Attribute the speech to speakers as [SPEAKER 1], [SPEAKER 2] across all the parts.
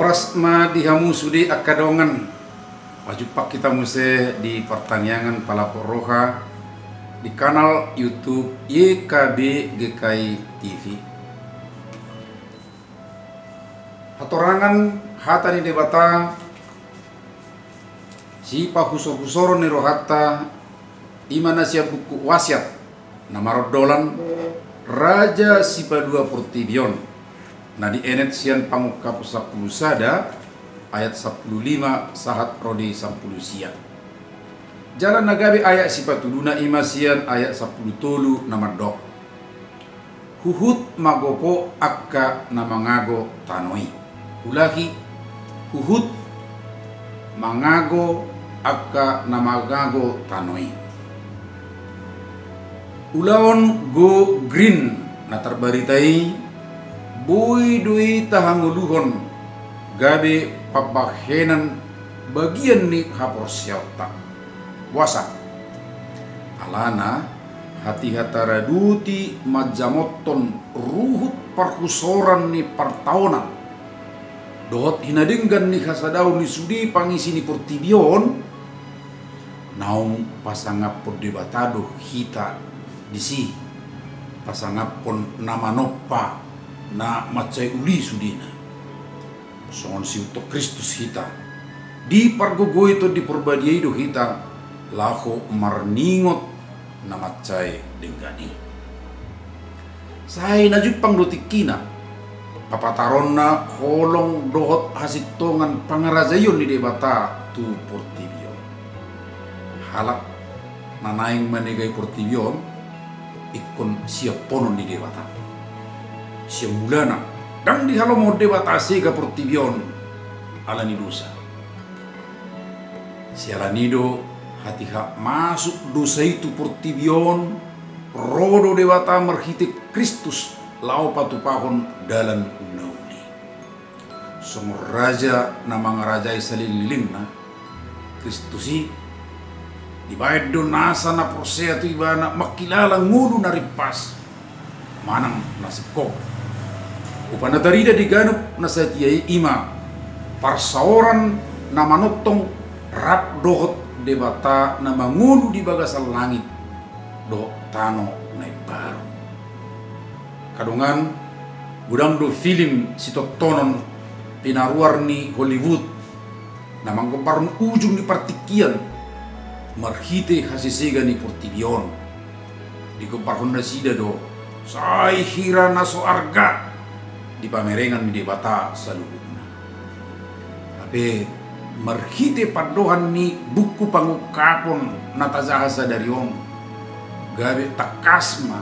[SPEAKER 1] oras ma dihamu sudi akadongan wajupak kita muse di pertanyaan Palapor Roha di kanal YouTube YKB GKI TV. Hatorangan hata ni debata si pahusor-husoro ni rohata imana siya buku wasiat namarodolan Raja Sipadua Portibion. Nah di enet sian pangukap 10 sada ayat 15 sahat rodi 10 sian. Jalan nagabi ayat sipatuduna imasian ayat 10 tolu namadok. Huhut magopo akka namangago tanoi. Ulahi huhut mangago akka namagago tanoi. Ulaon go green na tarbaritai boy dui tahanguluhon gabe pabahenan bagian ni hapor syauta wasa alana hati hatara duti majamoton ruhut parhusoran ni partaonan dohot hinadenggan ni hasadau ni sudi pangisi ni portibion naung pasangapon debatado hita disi pasangapon nama nopa na macai uli sudina songon si utok Kristus hita di pargogo itu di perbadiai do hita laho marningot na macai denggani say najupang dotikina papataron na holong dohot hasitongan pangarazayon ni debata tu Portibion halak nanaing manegay Portibion ikon siap ponon di debata siya mulana dan di halo mo debata sega Portibion alani dosa siya lanido hatiha masuk dosa itu Portibion rodo debata merhitik Kristus lau patupahon dalan nauli somor raja namang rajai salililing na Kristusi dibayad do nasa na prosea tu ibana makilala ngulu na ripas manang nasipko upanatarida diganup na satiai ima parsaoran na manotong rap dohot debata na mangulu di bagasal langit do tano na baru kadungan gudang do film sitotonon pinaruar ni Hollywood na manggoparun ujung ni partikian marhite hasisega ni Portibion di goparun na sida do say hira na so arga di pamerengan ni debata salubuna tapi marhite padohan ni buku pangukapon natazahasa dari om gabe takasma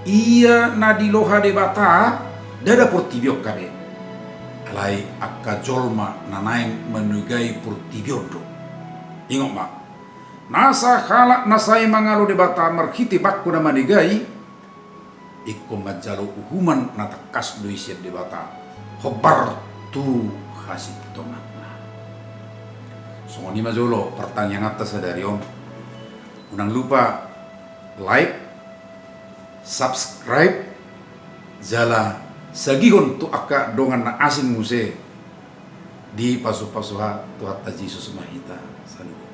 [SPEAKER 1] iya na diloha debata dada Portibion gabe alai akka jolma nanaing menugai Portibion do ingok mak nasa halak nasai mangalo debata marhite bakku na manigai ikko majalo uhuman natakas do isiat debata hobar tu hasip tongatna songoni majolo pertanyaan atas dari om unang lupa like subscribe jala sagihon tu akka dongan na asing muse di pasu-pasuha tu hatta Yesus mahita saluhuna.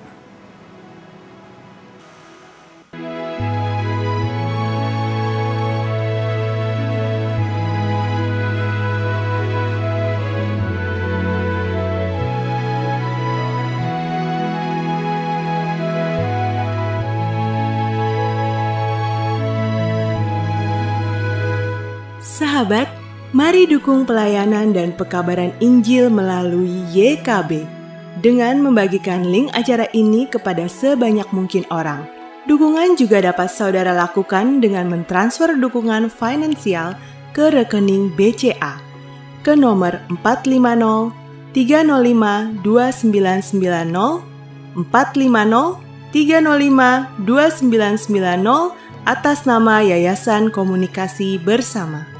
[SPEAKER 2] Sahabat, mari dukung pelayanan dan pekabaran Injil melalui YKB dengan membagikan link acara ini kepada sebanyak mungkin orang. Dukungan juga dapat saudara lakukan dengan mentransfer dukungan finansial ke rekening BCA ke nomor 450 305 2990 450 305 2990 atas nama Yayasan Komunikasi Bersama.